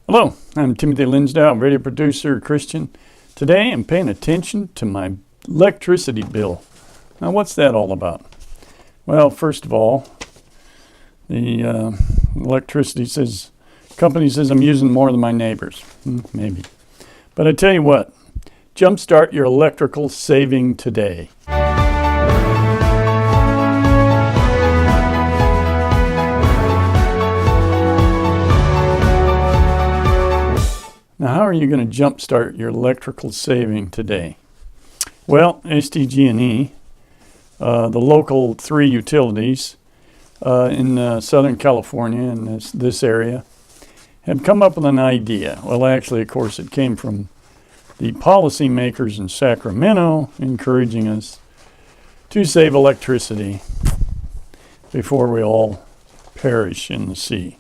Hello, I'm Timothy Linsdale, radio producer, Christian. Today I'm paying attention to my electricity bill. Now what's that all about? Well, first of all, the company says I'm using more than my neighbors. Maybe. But I tell you what, jumpstart your electrical saving today. Now, how are you going to jumpstart your electrical saving today? Well, SDG&E, the local 3 utilities in Southern California in this area, have come up with an idea. Well, actually, of course, it came from the policymakers in Sacramento encouraging us to save electricity before we all perish in the sea.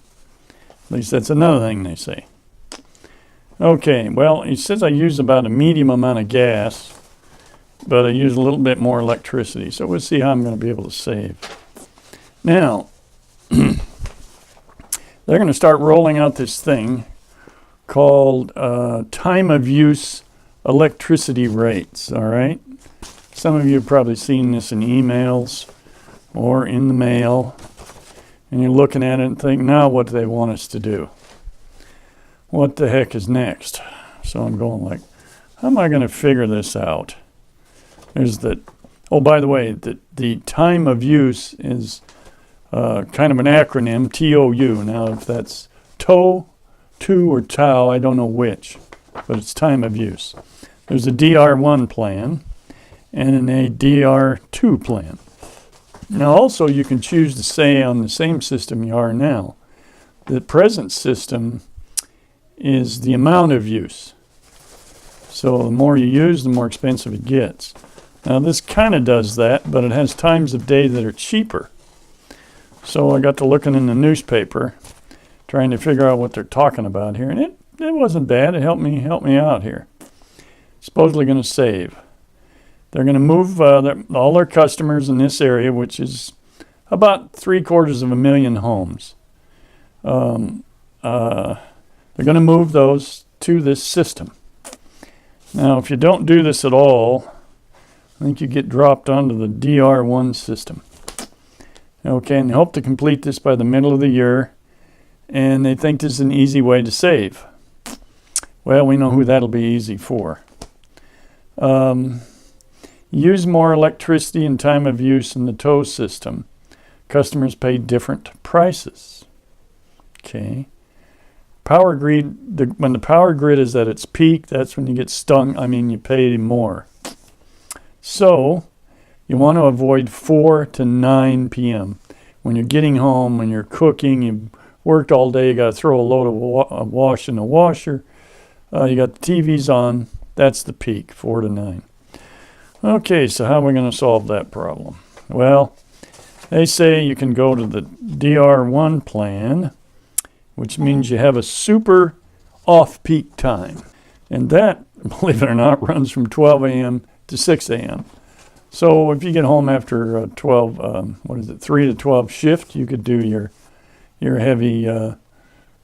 At least that's another thing they say. Okay, well, he says I use about a medium amount of gas, but I use a little bit more electricity. So we'll see how I'm going to be able to save. Now, they're going to start rolling out this thing called time of use electricity rates, all right? Some of you have probably seen this in emails or in the mail, and you're looking at it and think, now what do they want us to do? What the heck is next? So I'm going like, how am I going to figure this out? There's that. Oh, by the way, the time of use is kind of an acronym, TOU. Now, if that's TOW, or TOW, I don't know which, but it's time of use. There's a DR1 plan and a DR2 plan. Now, also, you can choose to say on the same system you are now. The present system is the amount of use. So the more you use, the more expensive it gets. Now this kind of does that, but it has times of day that are cheaper. So I got to looking in the newspaper, trying to figure out what they're talking about here, and it wasn't bad. It helped me out here. Supposedly going to save. They're going to move all their customers in this area, which is about 750,000 homes. They're going to move those to this system. Now, if you don't do this at all, I think you get dropped onto the DR1 system. Okay, and they hope to complete this by the middle of the year, and they think this is an easy way to save. Well, we know who that'll be easy for. Use more electricity and time of use in the tow system. Customers pay different prices. Okay. Power grid, when the power grid is at its peak, that's when you get stung. You pay more. So, you want to avoid 4 to 9 p.m. When you're getting home, when you're cooking, you've worked all day, you got to throw a load of wash in the washer. You got the TVs on. That's the peak, 4 to 9. Okay, so how are we going to solve that problem? Well, they say you can go to the DR1 plan, which means you have a super off-peak time. And that, believe it or not, runs from 12 a.m. to 6 a.m. So if you get home after 3 to 12 shift, you could do your heavy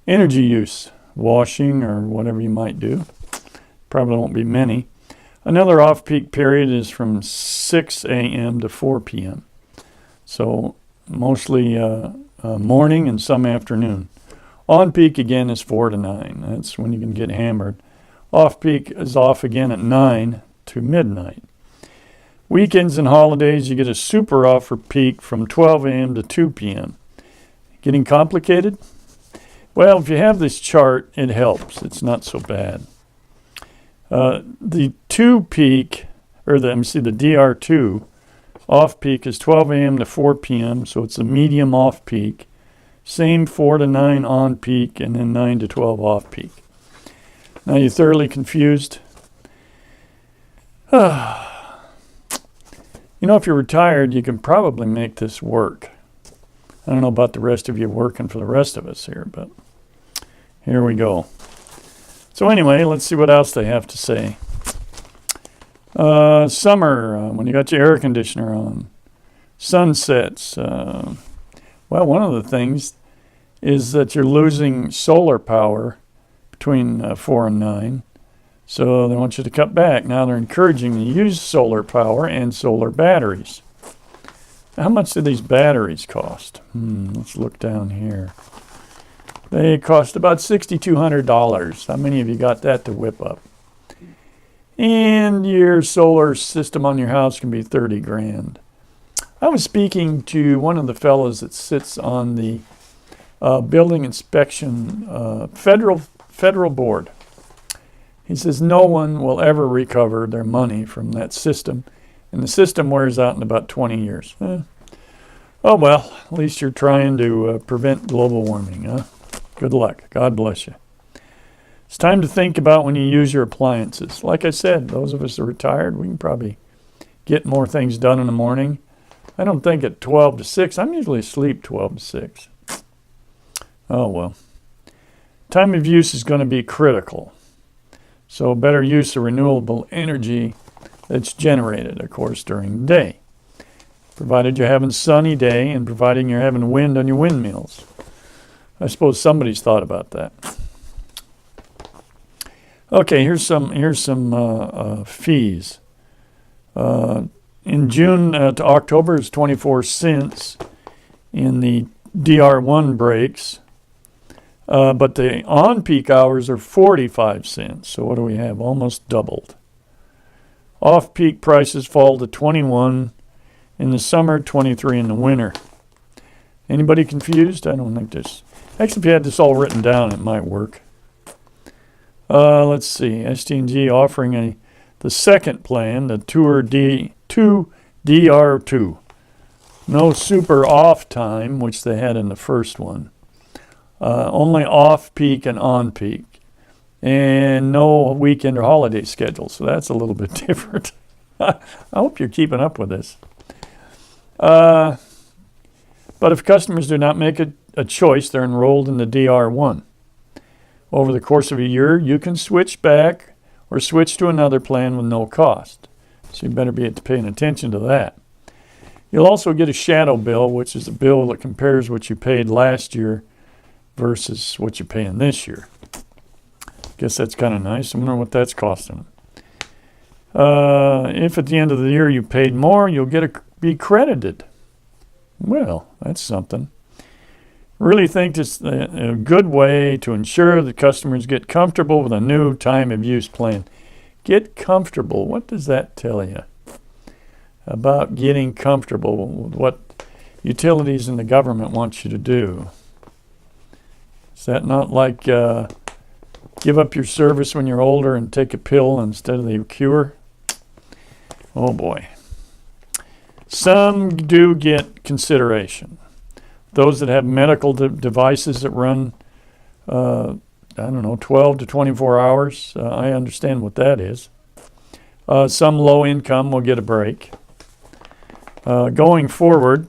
energy use, washing or whatever you might do. Probably won't be many. Another off-peak period is from 6 a.m. to 4 p.m. So mostly morning and some afternoon. On peak again is 4 to 9. That's when you can get hammered. Off peak is off again at 9 to midnight. Weekends and holidays, you get a super offer peak from 12 a.m. to 2 p.m. Getting complicated? Well, if you have this chart, it helps. It's not so bad. The 2 peak, the DR2 off peak is 12 a.m. to 4 p.m., so it's a medium off peak. Same 4 to 9 on peak, and then 9 to 12 off peak. Now you're thoroughly confused? If you're retired, you can probably make this work. I don't know about the rest of you working for the rest of us here, but here we go. So anyway, let's see what else they have to say. Summer, when you got your air conditioner on. Sunsets. Well, one of the things is that you're losing solar power between 4 and 9. So they want you to cut back. Now they're encouraging you to use solar power and solar batteries. How much do these batteries cost? Let's look down here. They cost about $6,200. How many of you got that to whip up? And your solar system on your house can be 30 grand. I was speaking to one of the fellows that sits on the building inspection federal board. He says no one will ever recover their money from that system, and the system wears out in about 20 years. Oh well, at least you're trying to prevent global warming, huh? Good luck. God bless you. It's time to think about when you use your appliances. Like I said, those of us that are retired, we can probably get more things done in the morning. I don't think at 12 to 6. I'm usually asleep 12 to 6. Oh well. Time of use is going to be critical. So better use of renewable energy that's generated, of course, during the day. Provided you're having a sunny day and providing you're having wind on your windmills. I suppose somebody's thought about that. Okay, here's some fees. In June to October is 24 cents in the DR1 breaks. But the on-peak hours are 45 cents. So what do we have? Almost doubled. Off-peak prices fall to 21 in the summer, 23 in the winter. Anybody confused? I don't think this. Actually, if you had this all written down, it might work. Let's see. ST&G offering the second plan, the Tour DR2. No super off time, which they had in the first one. Only off-peak and on-peak. And no weekend or holiday schedule. So that's a little bit different. I hope you're keeping up with this. But if customers do not make a choice, they're enrolled in the DR1. Over the course of a year, you can switch back or switch to another plan with no cost. So you better be paying attention to that. You'll also get a shadow bill, which is a bill that compares what you paid last year versus what you're paying this year. Guess that's kind of nice. I wonder what that's costing. If at the end of the year you paid more, you'll be credited. Well, that's something. Really think it's a good way to ensure that customers get comfortable with a new time of use plan. Get comfortable. What does that tell you about getting comfortable with what utilities and the government want you to do? Is that not like give up your service when you're older and take a pill instead of the cure? Oh boy. Some do get consideration. Those that have medical devices that run, 12 to 24 hours, I understand what that is. Some low income will get a break. Going forward,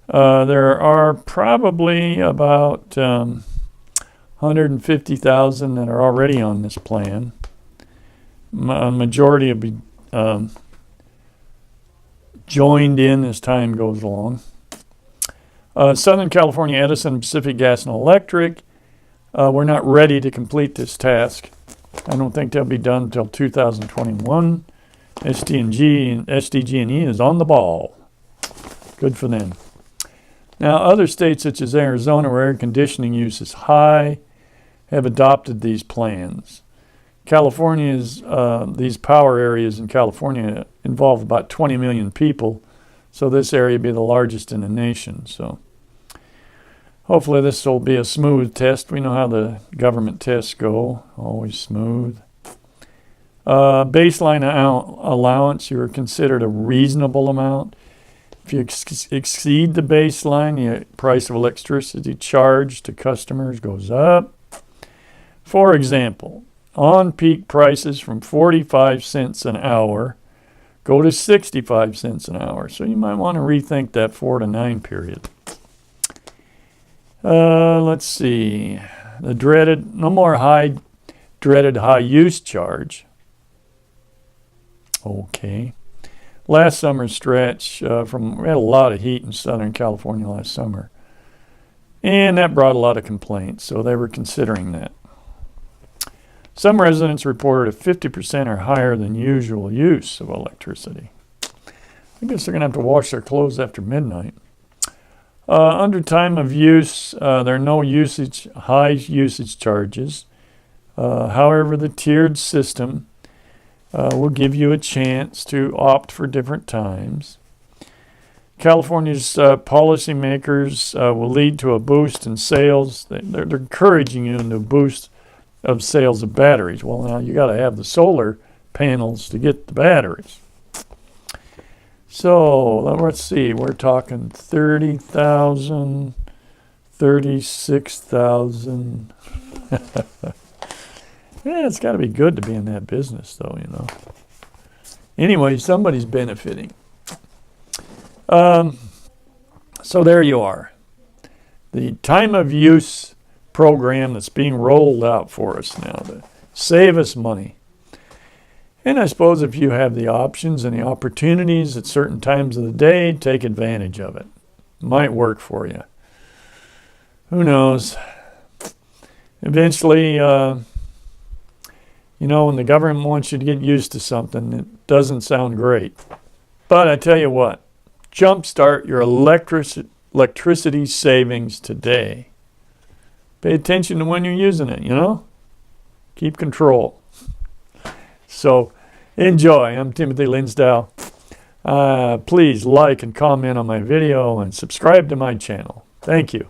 there are probably about 150,000 that are already on this plan. A majority will be joined in as time goes along. Southern California Edison, Pacific Gas and Electric, we're not ready to complete this task. I don't think they'll be done until 2021. SDG&E is on the ball. Good for them. Now, other states such as Arizona, where air conditioning use is high, have adopted these plans. California's these power areas in California involve about 20 million people, so this area will be the largest in the nation. So hopefully this will be a smooth test. We know how the government tests go, always smooth. Baseline allowance, you are considered a reasonable amount. If you exceed the baseline, the price of electricity charged to customers goes up. For example, on-peak prices from 45 cents an hour go to 65 cents an hour. So you might want to rethink that 4 to 9 period. Let's see. No more dreaded high use charge. Okay. Last summer's stretch, we had a lot of heat in Southern California last summer. And that brought a lot of complaints, so they were considering that. Some residents reported a 50% or higher than usual use of electricity. I guess they're going to have to wash their clothes after midnight. Under time of use, there are no high usage charges. However, the tiered system will give you a chance to opt for different times. California's policymakers will lead to a boost in sales. They're encouraging you in the boost of sales of batteries. Well, now you got to have the solar panels to get the batteries. So let's see, we're talking 30,000, 36,000. Yeah, it's got to be good to be in that business, though, you know. Anyway, somebody's benefiting. So there you are. The time of use program that's being rolled out for us now to save us money. And I suppose if you have the options and the opportunities at certain times of the day, take advantage of it. Might work for you. Who knows? Eventually, you know, when the government wants you to get used to something, it doesn't sound great. But I tell you what, jumpstart your electricity savings today. Pay attention to when you're using it, you know? Keep control. So, enjoy. I'm Timothy Linsdale. Please like and comment on my video and subscribe to my channel. Thank you.